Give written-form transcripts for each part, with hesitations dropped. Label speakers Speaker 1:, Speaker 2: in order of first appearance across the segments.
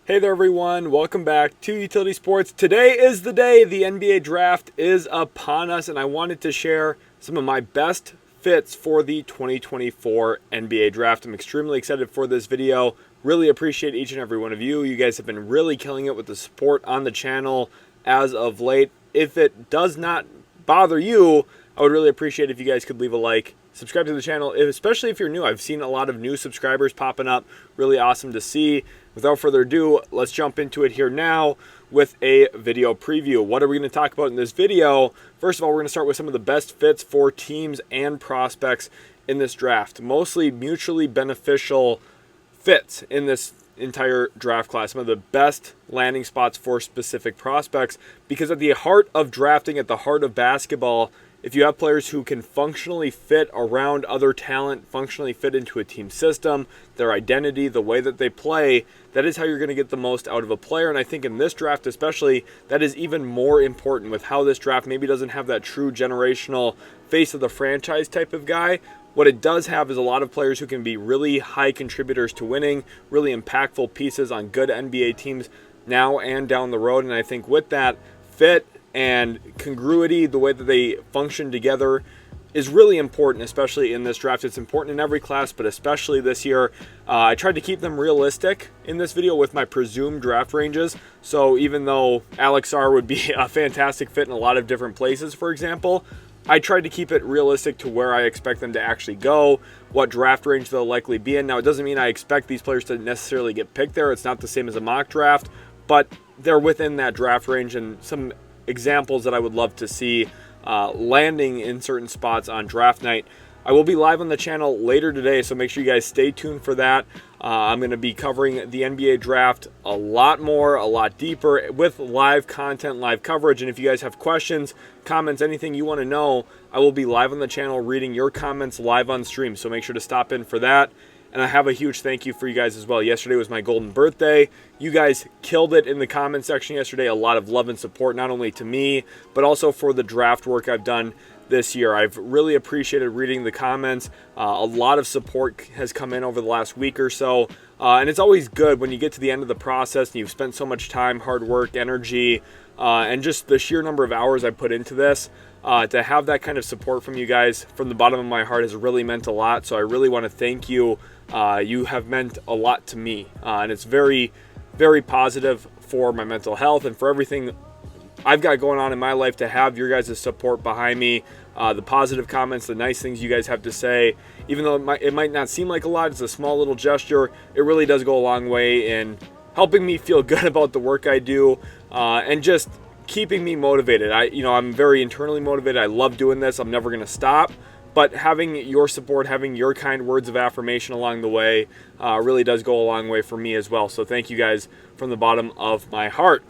Speaker 1: Hey there everyone, welcome back to Utility Sports. Today is the day. The NBA draft is upon us, and I wanted to share some of my best fits for the 2024 NBA draft. I'm extremely excited for this video. Really appreciate each and every one of you. You guys have been really killing it with the support on the channel as of late. If it does not bother you, I would really appreciate if you guys could leave a like, subscribe to the channel, especially if you're new. I've seen a lot of new subscribers popping up. Really awesome to see. Without further ado, let's jump into it here now with a video preview. What are we going to talk about in this video? First of all, we're going to start with some of the best fits for teams and prospects in this draft. Mostly mutually beneficial fits in this entire draft class. Some of the best landing spots for specific prospects, because at the heart of drafting, at the heart of basketball, if you have players who can functionally fit around other talent, functionally fit into a team system, their identity, the way that they play, that is how you're going to get the most out of a player. And I think in this draft especially, that is even more important with how this draft maybe doesn't have that true generational face of the franchise type of guy. What it does have is a lot of players who can be really high contributors to winning, really impactful pieces on good NBA teams now and down the road. And I think with that fit and congruity, the way that they function together is really important, especially in this draft. It's important in every class, but especially this year. I tried to keep them realistic in this video with my presumed draft ranges. So even though Alex Sarr would be a fantastic fit in a lot of different places, for example, I tried to keep it realistic to where I expect them to actually go, what draft range they'll likely be in. Now, it doesn't mean I expect these players to necessarily get picked there. It's not the same as a mock draft, but they're within that draft range, and some examples that I would love to see landing in certain spots on draft night. I will be live on the channel later today, so make sure you guys stay tuned for that. I'm going to be covering the NBA draft a lot more, a lot deeper, with live content, live coverage. And if you guys have questions, comments, anything you want to know, I will be live on the channel reading your comments live on stream. So make sure to stop in for that. And I have a huge thank you for you guys as well. Yesterday was my golden birthday. You guys killed it in the comment section yesterday. A lot of love and support, not only to me, but also for the draft work I've done this year. I've really appreciated reading the comments. A lot of support has come in over the last week or so. And it's always good when you get to the end of the process and you've spent so much time, hard work, energy, and just the sheer number of hours I put into this. To have that kind of support from you guys from the bottom of my heart has really meant a lot. So I really want to thank you. You have meant a lot to me. And it's very, very positive for my mental health and for everything I've got going on in my life to have your guys' support behind me. The positive comments, the nice things you guys have to say. Even though it might not seem like a lot, it's a small little gesture. It really does go a long way in helping me feel good about the work I do and just keeping me motivated. I'm very internally motivated. I love doing this. I'm never going to stop. But having your support, having your kind words of affirmation along the way really does go a long way for me as well. So thank you guys from the bottom of my heart.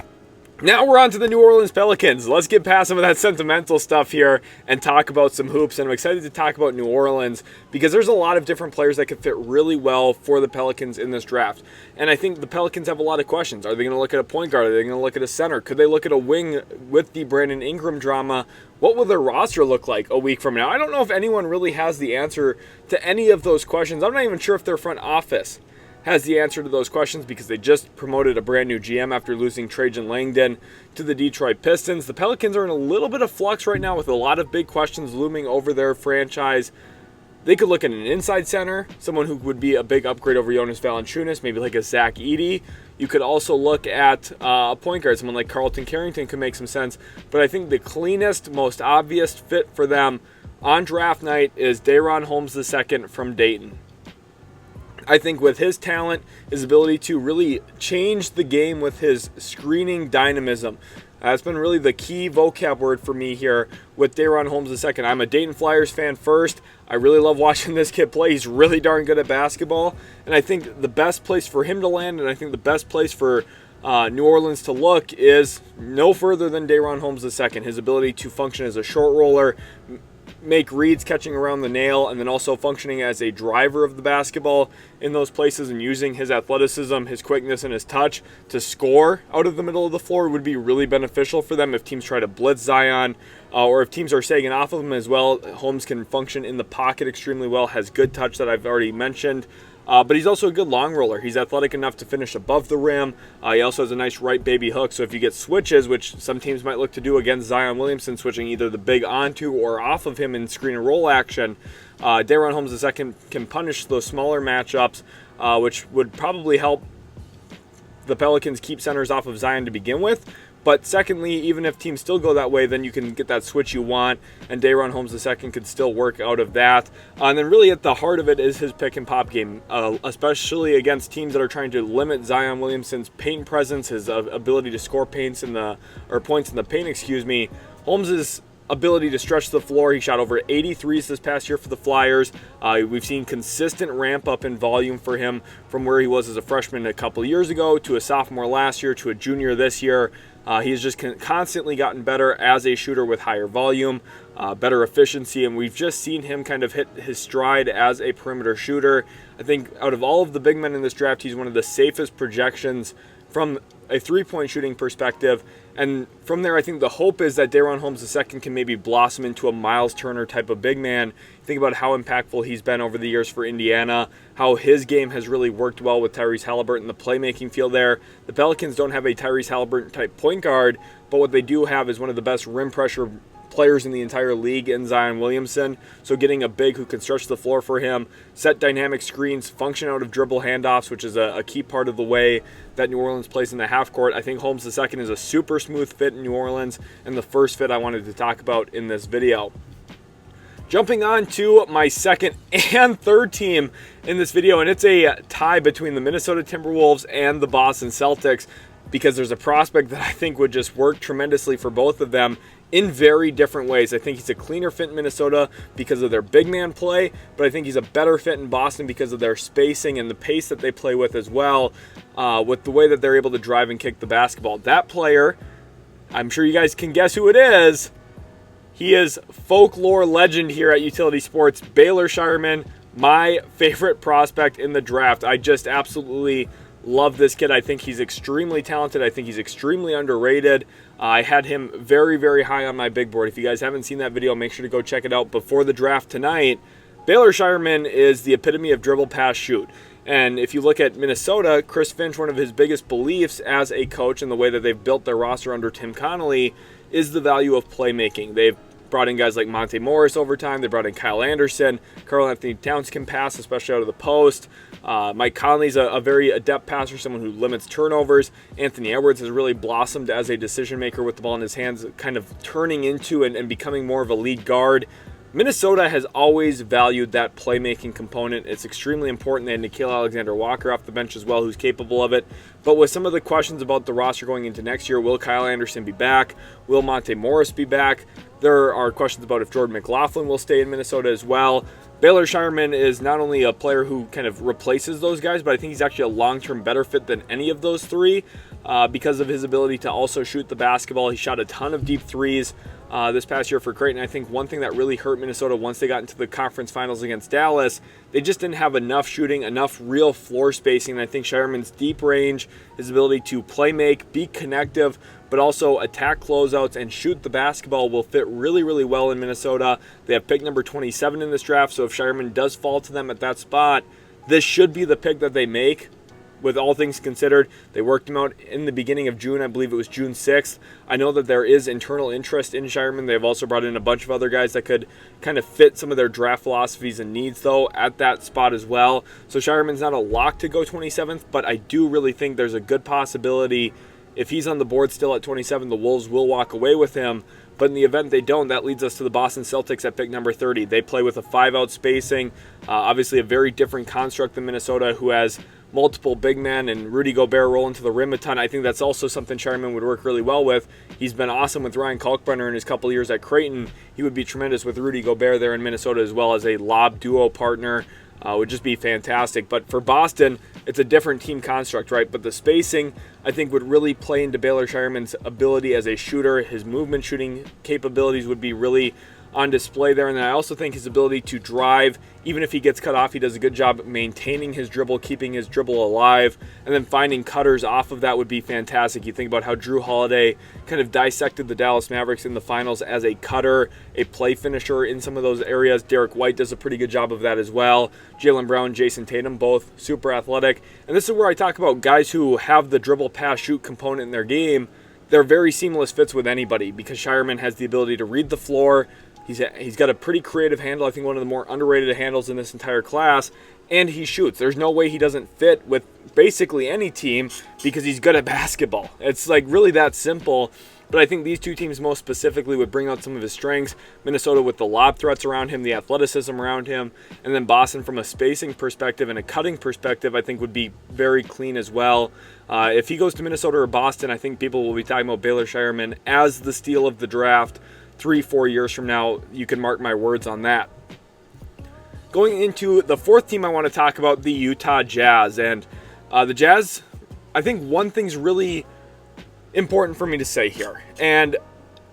Speaker 1: Now we're on to the New Orleans Pelicans. Let's get past some of that sentimental stuff here and talk about some hoops. And I'm excited to talk about New Orleans because there's a lot of different players that could fit really well for the Pelicans in this draft. And I think the Pelicans have a lot of questions. Are they going to look at a point guard? Are they going to look at a center? Could they look at a wing with the Brandon Ingram drama? What will their roster look like a week from now? I don't know if anyone really has the answer to any of those questions. I'm not even sure if their front office has the answer to those questions because they just promoted a brand new GM after losing Trajan Langdon to the Detroit Pistons. The Pelicans are in a little bit of flux right now with a lot of big questions looming over their franchise. They could look at an inside center, someone who would be a big upgrade over Jonas Valanciunas, maybe like a Zach Edey. You could also look at a point guard, someone like Carlton Carrington could make some sense. But I think the cleanest, most obvious fit for them on draft night is DaRon Holmes II from Dayton. I think with his talent, his ability to really change the game with his screening dynamism, that's been really the key vocab word for me here with DaRon Holmes II. I'm a Dayton Flyers fan first. I really love watching this kid play. He's really darn good at basketball. And I think the best place for him to land, and I think the best place for New Orleans to look is no further than DaRon Holmes II. His ability to function as a short roller, make reads catching around the nail, and then also functioning as a driver of the basketball in those places and using his athleticism, his quickness, and his touch to score out of the middle of the floor would be really beneficial for them if teams try to blitz Zion or if teams are sagging off of him as well. Holmes can function in the pocket extremely well, has good touch that I've already mentioned. But he's also a good long roller. He's athletic enough to finish above the rim. He also has a nice right baby hook. So if you get switches, which some teams might look to do against Zion Williamson, switching either the big onto or off of him in screen and roll action, DaRon Holmes II can punish those smaller matchups, which would probably help the Pelicans keep centers off of Zion to begin with. But secondly, even if teams still go that way, then you can get that switch you want, and DaRon Holmes II could still work out of that. And then really at the heart of it is his pick and pop game, especially against teams that are trying to limit Zion Williamson's paint presence, his ability to score points in the paint. Holmes's ability to stretch the floor. He shot over 83s this past year for the Flyers. We've seen consistent ramp up in volume for him from where he was as a freshman a couple years ago to a sophomore last year to a junior this year. He's just constantly gotten better as a shooter with higher volume, better efficiency, and we've just seen him kind of hit his stride as a perimeter shooter. I think out of all of the big men in this draft, he's one of the safest projections from a three-point shooting perspective. And from there, I think the hope is that DaRon Holmes II can maybe blossom into a Miles Turner type of big man. Think about how impactful he's been over the years for Indiana, how his game has really worked well with Tyrese Halliburton, the playmaking field there. The Pelicans don't have a Tyrese Halliburton type point guard, but what they do have is one of the best rim pressure players in the entire league in Zion Williamson. So getting a big who can stretch the floor for him, set dynamic screens, function out of dribble handoffs, which is a key part of the way that New Orleans plays in the half court. I think Holmes II is a super smooth fit in New Orleans, and the first fit I wanted to talk about in this video. Jumping on to my second and third team in this video, and it's a tie between the Minnesota Timberwolves and the Boston Celtics, because there's a prospect that I think would just work tremendously for both of them in very different ways. I think he's a cleaner fit in Minnesota because of their big man play, but I think he's a better fit in Boston because of their spacing and the pace that they play with as well, with the way that they're able to drive and kick the basketball. That player, I'm sure you guys can guess who it is. He is folklore legend here at Utility Sports, Baylor Scheierman, my favorite prospect in the draft. I just absolutely love this kid. I think he's extremely talented. I think he's extremely underrated. I had him very, very high on my big board. If you guys haven't seen that video, make sure to go check it out before the draft tonight. Baylor Scheierman is the epitome of dribble, pass, shoot. And if you look at Minnesota, Chris Finch, one of his biggest beliefs as a coach and the way that they've built their roster under Tim Connolly is the value of playmaking. They've brought in guys like Monte Morris over time. They brought in Kyle Anderson. Karl Anthony Towns can pass, especially out of the post. Mike Conley's a very adept passer, someone who limits turnovers. Anthony Edwards has really blossomed as a decision maker with the ball in his hands, kind of turning into and becoming more of a lead guard. Minnesota has always valued that playmaking component. It's extremely important. They had Nickeil Alexander-Walker off the bench as well, who's capable of it. But with some of the questions about the roster going into next year, will Kyle Anderson be back? Will Monte Morris be back? There are questions about if Jordan McLaughlin will stay in Minnesota as well. Baylor Scheierman is not only a player who kind of replaces those guys, but I think he's actually a long-term better fit than any of those three because of his ability to also shoot the basketball. He shot a ton of deep threes this past year for Creighton. I think one thing that really hurt Minnesota once they got into the conference finals against Dallas, they just didn't have enough shooting, enough real floor spacing. And I think Scheierman's deep range, his ability to play make, be connective, but also attack closeouts and shoot the basketball will fit really, really well in Minnesota. They have pick number 27 in this draft, so if Scheierman does fall to them at that spot, this should be the pick that they make. With all things considered, they worked him out in the beginning of June. I believe it was June 6th. I know that there is internal interest in Scheierman. They've also brought in a bunch of other guys that could kind of fit some of their draft philosophies and needs, though, at that spot as well. So Scheierman's not a lock to go 27th, but I do really think there's a good possibility if he's on the board still at 27, the Wolves will walk away with him. But in the event they don't, that leads us to the Boston Celtics at pick number 30. They play with a 5-out spacing, obviously a very different construct than Minnesota, who has multiple big men and Rudy Gobert rolling to the rim a ton. I think that's also something Scheierman would work really well with. He's been awesome with Ryan Kalkbrenner in his couple years at Creighton. He would be tremendous with Rudy Gobert there in Minnesota as well as a lob duo partner. Would just be fantastic. But for Boston, it's a different team construct, right? But the spacing, I think, would really play into Baylor Scheierman's ability as a shooter. His movement shooting capabilities would be really on display there. And then I also think his ability to drive, even if he gets cut off, he does a good job maintaining his dribble, keeping his dribble alive, and then finding cutters off of that would be fantastic. You think about how Drew Holiday kind of dissected the Dallas Mavericks in the finals as a cutter, a play finisher in some of those areas. Derek White does a pretty good job of that as well. Jaylen Brown, Jason Tatum, both super athletic. And this is where I talk about guys who have the dribble, pass, shoot component in their game. They're very seamless fits with anybody because Scheierman has the ability to read the floor. He's got a pretty creative handle. I think one of the more underrated handles in this entire class. And he shoots. There's no way he doesn't fit with basically any team because he's good at basketball. It's like really that simple. But I think these two teams most specifically would bring out some of his strengths. Minnesota with the lob threats around him, the athleticism around him. And then Boston from a spacing perspective and a cutting perspective I think would be very clean as well. If he goes to Minnesota or Boston, I think people will be talking about Baylor Scheierman as the steal of the draft 3-4 years from now. You can mark my words on that. Going into the fourth team I want to talk about, the Utah Jazz. And the Jazz, I think one thing's really important for me to say here. And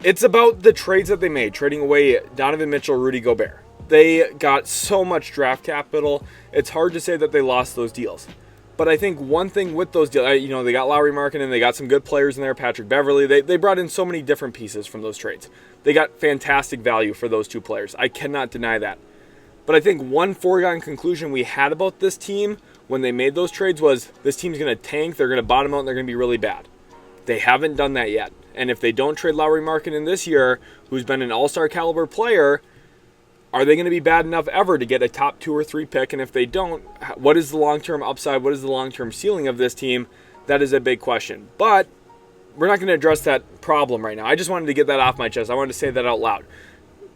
Speaker 1: it's about the trades that they made, trading away Donovan Mitchell, Rudy Gobert. They got so much draft capital. It's hard to say that they lost those deals. But I think one thing with those deals, they got Lauri Markkanen, they got some good players in there, Patrick Beverley. They brought in so many different pieces from those trades. They got fantastic value for those two players. I cannot deny that. But I think one foregone conclusion we had about this team when they made those trades was this team's going to tank, they're going to bottom out, and they're going to be really bad. They haven't done that yet. And if they don't trade Lauri Markkanen this year, who's been an all-star caliber player, are they going to be bad enough ever to get a top 2 or 3 pick? And if they don't, what is the long-term upside? What is the long-term ceiling of this team? That is a big question. But we're not going to address that problem right now. I just wanted to get that off my chest. I wanted to say that out loud.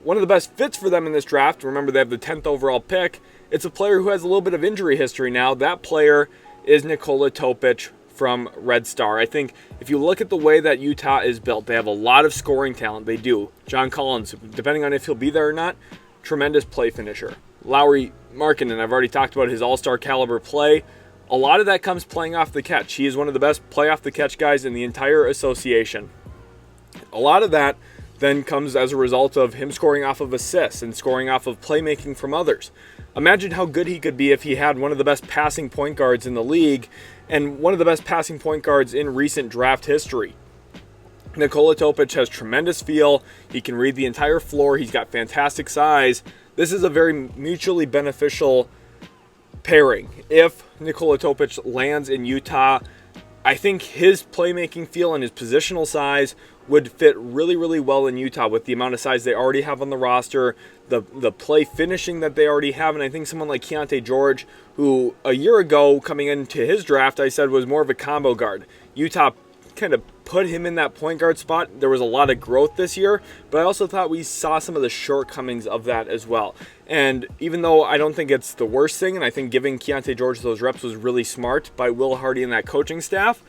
Speaker 1: One of the best fits for them in this draft, remember they have the 10th overall pick, it's a player who has a little bit of injury history now. That player is Nikola Topic from Red Star. I think if you look at the way that Utah is built, they have a lot of scoring talent. They do. John Collins, depending on if he'll be there or not, tremendous play finisher. Lauri Markkanen, I've already talked about his all-star caliber play. A lot of that comes playing off the catch. He is one of the best play off the catch guys in the entire association. A lot of that then comes as a result of him scoring off of assists and scoring off of playmaking from others. Imagine how good he could be if he had one of the best passing point guards in the league and one of the best passing point guards in recent draft history. Nikola Topic has tremendous feel. He can read the entire floor. He's got fantastic size. This is a very mutually beneficial pairing. If Nikola Topic lands in Utah, I think his playmaking feel and his positional size would fit really, really well in Utah with the amount of size they already have on the roster, the play finishing that they already have. And I think someone like Keontae George, who a year ago coming into his draft, I said was more of a combo guard. Utah kind of put him in that point guard spot. There was a lot of growth this year, but I also thought we saw some of the shortcomings of that as well. And even though I don't think it's the worst thing, and I think giving Keontae George those reps was really smart by Will Hardy and that coaching staff,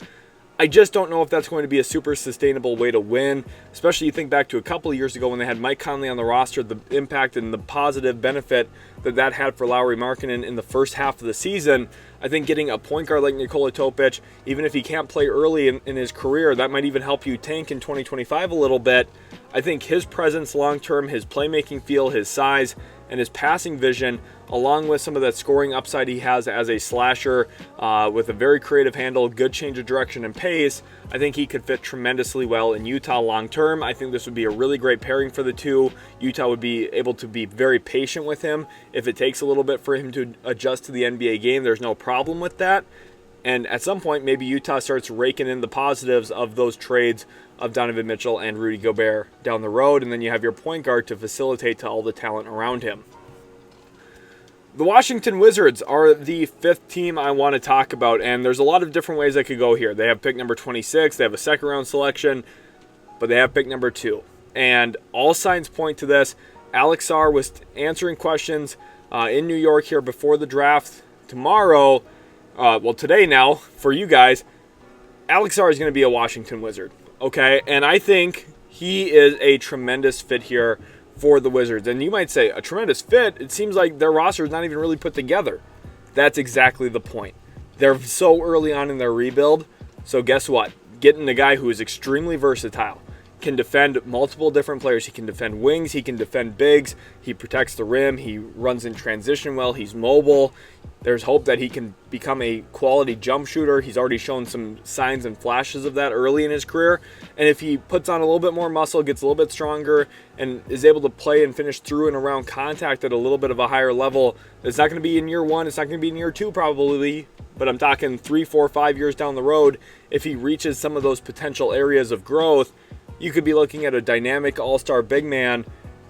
Speaker 1: I just don't know if that's going to be a super sustainable way to win, especially you think back to a couple of years ago when they had Mike Conley on the roster, the impact and the positive benefit that had for Lauri Markkanen in the first half of the season. I think getting a point guard like Nikola Topic, even if he can't play early in his career, that might even help you tank in 2025 a little bit. I think his presence long-term, his playmaking feel, his size, and his passing vision, along with some of that scoring upside he has as a slasher with a very creative handle, good change of direction and pace, I think he could fit tremendously well in Utah long-term. I think this would be a really great pairing for the two. Utah would be able to be very patient with him. If it takes a little bit for him to adjust to the NBA game, there's no problem with that. And at some point, maybe Utah starts raking in the positives of those trades of Donovan Mitchell and Rudy Gobert down the road, and then you have your point guard to facilitate to all the talent around him. The Washington Wizards are the fifth team I want to talk about, and there's a lot of different ways I could go here. They have pick number 26, they have a second-round selection, but they have pick number 2. And all signs point to this. Alex Sarr was answering questions in New York here before the draft. Tomorrow, today now, for you guys, Alex Sarr is going to be a Washington Wizard, okay? And I think he is a tremendous fit here for the Wizards. And you might say, a tremendous fit? It seems like their roster is not even really put together. That's exactly the point. They're so early on in their rebuild, so guess what? Getting a guy who is extremely versatile, can defend multiple different players. He can defend wings, he can defend bigs, he protects the rim, he runs in transition well, he's mobile. There's hope that he can become a quality jump shooter. He's already shown some signs and flashes of that early in his career. And if he puts on a little bit more muscle, gets a little bit stronger, and is able to play and finish through and around contact at a little bit of a higher level, it's not going to be in year 1, it's not going to be in year 2 probably, but I'm talking 3, 4, 5 years down the road. If he reaches some of those potential areas of growth, you could be looking at a dynamic all-star big man,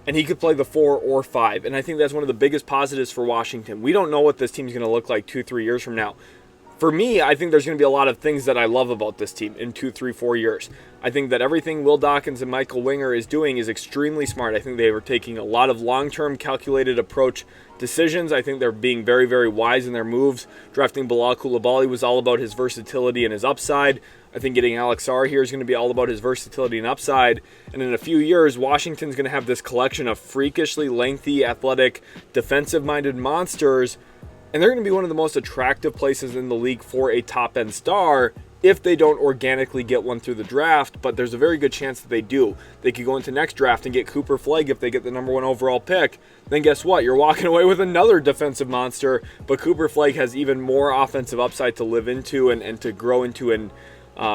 Speaker 1: and he could play the 4 or 5. And I think that's one of the biggest positives for Washington. We don't know what this team's going to look like 2, 3 years from now. For me, I think there's going to be a lot of things that I love about this team in 2, 3, 4 years. I think that everything Will Dawkins and Michael Winger is doing is extremely smart. I think they are taking a lot of long-term calculated approach decisions. I think they're being very, very wise in their moves. Drafting Bilal Coulibaly was all about his versatility and his upside. I think getting Alex Sarr here is going to be all about his versatility and upside. And in a few years, Washington's going to have this collection of freakishly lengthy, athletic, defensive-minded monsters. And they're going to be one of the most attractive places in the league for a top-end star if they don't organically get one through the draft. But there's a very good chance that they do. They could go into next draft and get Cooper Flagg if they get the number 1 overall pick. Then guess what? You're walking away with another defensive monster. But Cooper Flagg has even more offensive upside to live into and to grow into and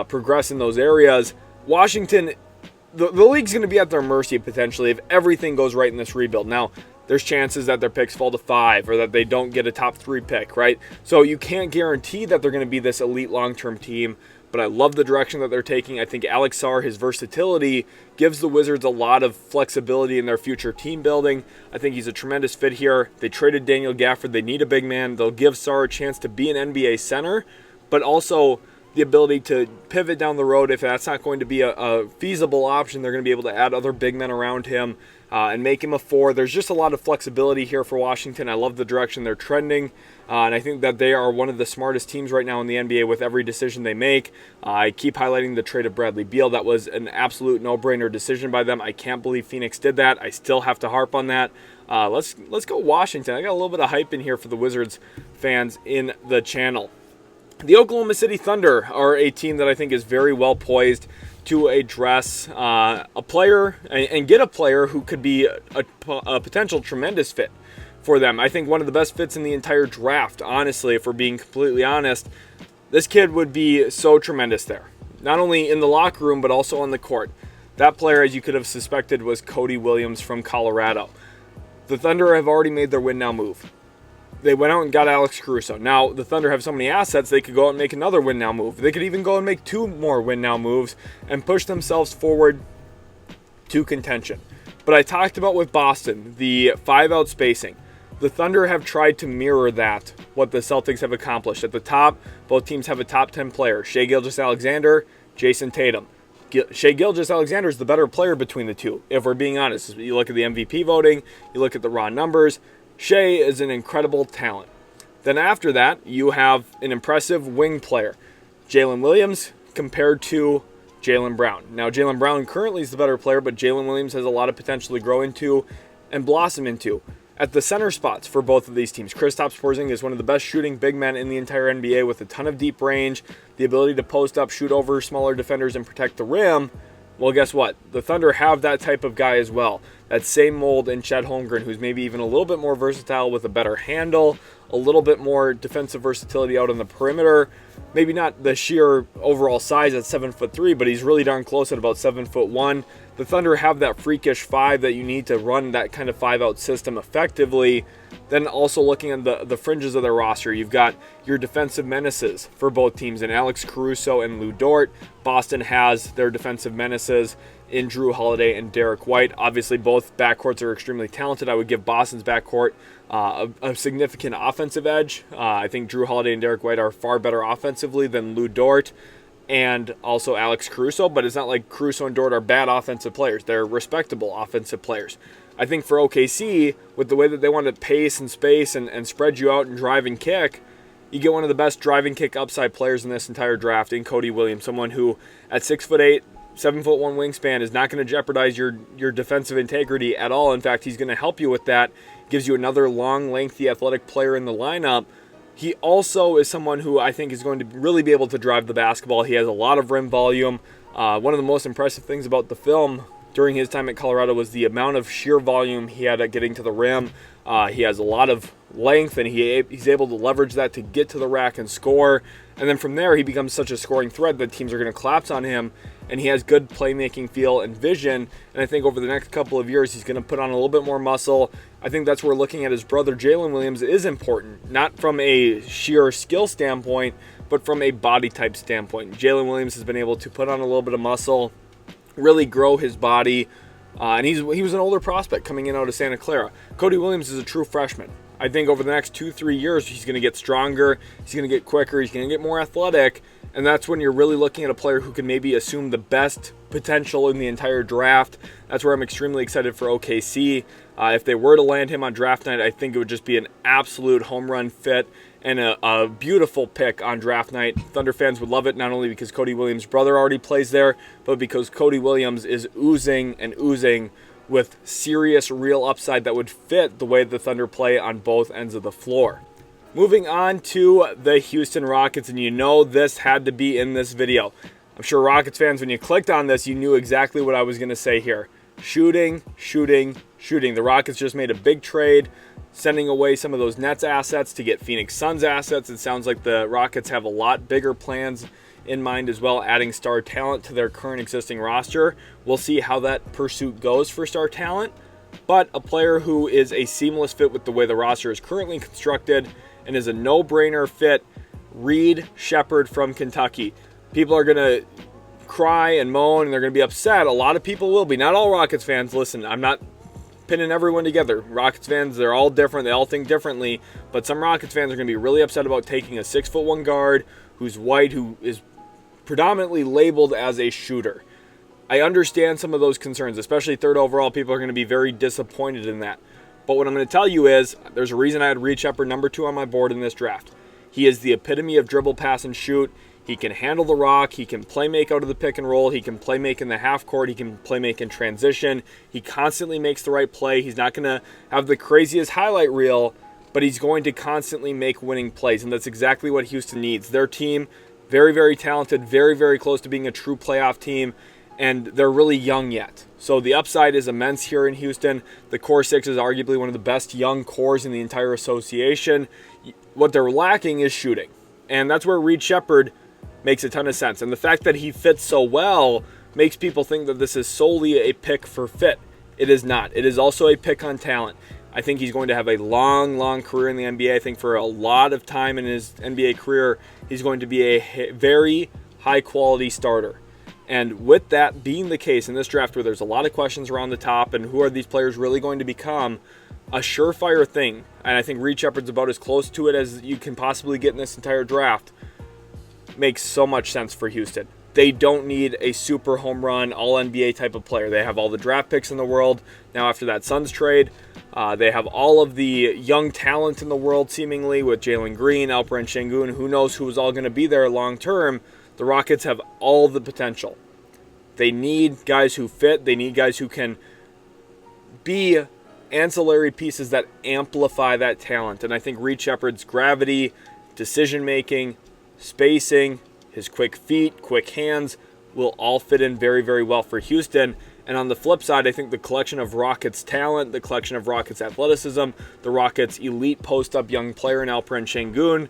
Speaker 1: progress in those areas. Washington, the league's going to be at their mercy potentially if everything goes right in this rebuild. Now, there's chances that their picks fall to 5 or that they don't get a top 3 pick, right? So you can't guarantee that they're going to be this elite long-term team, but I love the direction that they're taking. I think Alex Sarr, his versatility, gives the Wizards a lot of flexibility in their future team building. I think he's a tremendous fit here. They traded Daniel Gafford. They need a big man. They'll give Sarr a chance to be an NBA center, but also the ability to pivot down the road. If that's not going to be a feasible option, they're going to be able to add other big men around him and make him a 4. There's just a lot of flexibility here for Washington. I love the direction they're trending, and I think that they are one of the smartest teams right now in the NBA with every decision they make. I keep highlighting the trade of Bradley Beal. That was an absolute no-brainer decision by them. I can't believe Phoenix did that. I still have to harp on that. Let's go Washington. I got a little bit of hype in here for the Wizards fans in the channel. The Oklahoma City Thunder are a team that I think is very well poised to address a player and get a player who could be a potential tremendous fit for them. I think one of the best fits in the entire draft, honestly, if we're being completely honest. This kid would be so tremendous there, not only in the locker room but also on the court. That player, as you could have suspected, was Cody Williams from Colorado. The Thunder have already made their win now move. They went out and got Alex Caruso. Now, the Thunder have so many assets, they could go out and make another win-now move. They could even go and make 2 more win-now moves and push themselves forward to contention. But I talked about with Boston, the 5-out spacing. The Thunder have tried to mirror that, what the Celtics have accomplished. At the top, both teams have a top 10 player. Shai Gilgeous-Alexander, Jason Tatum. Shai Gilgeous-Alexander is the better player between the two, if we're being honest. You look at the MVP voting, you look at the raw numbers. Shai is an incredible talent. Then after that, you have an impressive wing player, Jalen Williams, compared to Jaylen Brown. Now, Jaylen Brown currently is the better player, but Jalen Williams has a lot of potential to grow into and blossom into. At the center spots for both of these teams, Kristaps Porzingis is one of the best shooting big men in the entire NBA with a ton of deep range, the ability to post up, shoot over smaller defenders, and protect the rim. Well, guess what? The Thunder have that type of guy as well. That same mold in Chet Holmgren, who's maybe even a little bit more versatile with a better handle, a little bit more defensive versatility out on the perimeter. Maybe not the sheer overall size at 7'3", but he's really darn close at about 7'1". The Thunder have that freakish 5 that you need to run that kind of 5-out system effectively. Then also looking at the fringes of their roster, you've got your defensive menaces for both teams in Alex Caruso and Lou Dort. Boston has their defensive menaces in Drew Holiday and Derek White. Obviously, both backcourts are extremely talented. I would give Boston's backcourt a significant offensive edge. I think Drew Holiday and Derek White are far better offensively than Lou Dort and also Alex Caruso, but it's not like Caruso and Dort are bad offensive players. They're respectable offensive players. I think for OKC, with the way that they want to pace and space and spread you out and drive and kick, you get one of the best drive and kick upside players in this entire draft in Cody Williams, someone who at 6'8", 7'1" wingspan is not going to jeopardize your defensive integrity at all. In fact, he's going to help you with that. Gives you another long, lengthy, athletic player in the lineup. He also is someone who I think is going to really be able to drive the basketball. He has a lot of rim volume, One of the most impressive things about the film during his time at Colorado was the amount of sheer volume he had at getting to the rim. He has a lot of length, and he's able to leverage that to get to the rack and score. And then from there, he becomes such a scoring threat that teams are going to collapse on him, and he has good playmaking feel and vision. And I think over the next couple of years, he's going to put on a little bit more muscle. I think that's where looking at his brother Jalen Williams is important, not from a sheer skill standpoint, but from a body type standpoint. Jalen Williams has been able to put on a little bit of muscle, really grow his body, and he was an older prospect coming in out of Santa Clara. Cody Williams is a true freshman. I think over the next 2-3 years, he's going to get stronger, he's going to get quicker, he's going to get more athletic, and that's when you're really looking at a player who can maybe assume the best potential in the entire draft. That's where I'm extremely excited for OKC. If they were to land him on draft night, I think it would just be an absolute home run fit and a beautiful pick on draft night. Thunder fans would love it, not only because Cody Williams' brother already plays there, but because Cody Williams is oozing and oozing with serious, real upside that would fit the way the Thunder play on both ends of the floor. Moving on to the Houston Rockets, and you know this had to be in this video. I'm sure Rockets fans, when you clicked on this, you knew exactly what I was going to say here. Shooting, shooting, shooting. The Rockets just made a big trade, sending away some of those Nets assets to get Phoenix Suns assets. It sounds like the Rockets have a lot bigger plans in mind as well, adding star talent to their current existing roster. We'll see how that pursuit goes for star talent, but a player who is a seamless fit with the way the roster is currently constructed and is a no-brainer fit, Sheppard from Kentucky. People are going to cry and moan, and they're going to be upset. A lot of people will be. Not all Rockets fans. Listen, I'm not pinning everyone together. Rockets fans, they're all different. They all think differently. But some Rockets fans are going to be really upset about taking a 6'1" guard who's white, who is predominantly labeled as a shooter. I understand some of those concerns, especially third overall. People are going to be very disappointed in that. But what I'm going to tell you is there's a reason I had Sheppard number 2 on my board in this draft. He is the epitome of dribble, pass, and shoot. He can handle the rock. He can play make out of the pick and roll. He can play make in the half court. He can play make in transition. He constantly makes the right play. He's not going to have the craziest highlight reel, but he's going to constantly make winning plays, and that's exactly what Houston needs. Their team, very, very talented, very, very close to being a true playoff team, and they're really young yet. So the upside is immense here in Houston. The core six is arguably one of the best young cores in the entire association. What they're lacking is shooting, and that's where Sheppard makes a ton of sense. And the fact that he fits so well makes people think that this is solely a pick for fit. It is not. It is also a pick on talent. I think he's going to have a long, long career in the NBA. I think for a lot of time in his NBA career, he's going to be a very high-quality starter. And with that being the case in this draft where there's a lot of questions around the top and who are these players really going to become, a surefire thing, and I think Sheppard's about as close to it as you can possibly get in this entire draft, makes so much sense for Houston. They don't need a super home run, all-NBA type of player. They have all the draft picks in the world. Now after that Suns trade, they have all of the young talent in the world seemingly with Jalen Green, Alperen Sengun. Who knows who's all going to be there long term. The Rockets have all the potential. They need guys who fit. They need guys who can be ancillary pieces that amplify that talent. And I think Sheppard's gravity, decision-making, spacing, his quick feet, quick hands will all fit in very, very well for Houston. And on the flip side, I think the collection of Rockets talent, the collection of Rockets athleticism, the Rockets elite post-up young player in Alperen Sengun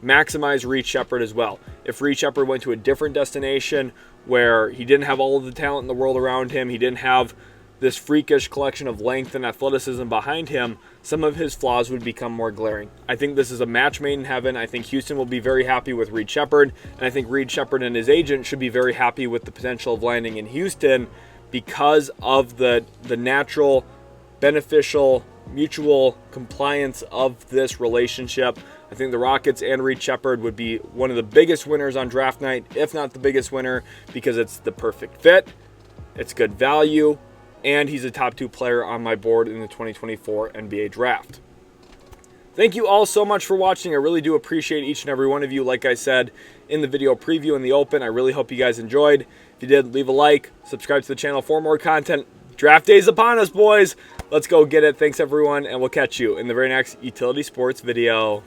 Speaker 1: maximize Sheppard as well. If Sheppard went to a different destination where he didn't have all of the talent in the world around him, he didn't have this freakish collection of length and athleticism behind him, some of his flaws would become more glaring. I think this is a match made in heaven. I think Houston will be very happy with Sheppard, and I think Sheppard and his agent should be very happy with the potential of landing in Houston because of the natural, beneficial, mutual compliance of this relationship. I think the Rockets and Sheppard would be one of the biggest winners on draft night, if not the biggest winner, because it's the perfect fit, it's good value, and he's a top 2 player on my board in the 2024 NBA draft. Thank you all so much for watching. I really do appreciate each and every one of you. Like I said in the video preview in the open, I really hope you guys enjoyed. If you did, leave a like, subscribe to the channel for more content. Draft day's upon us, boys. Let's go get it. Thanks, everyone, and we'll catch you in the very next Utility Sports video.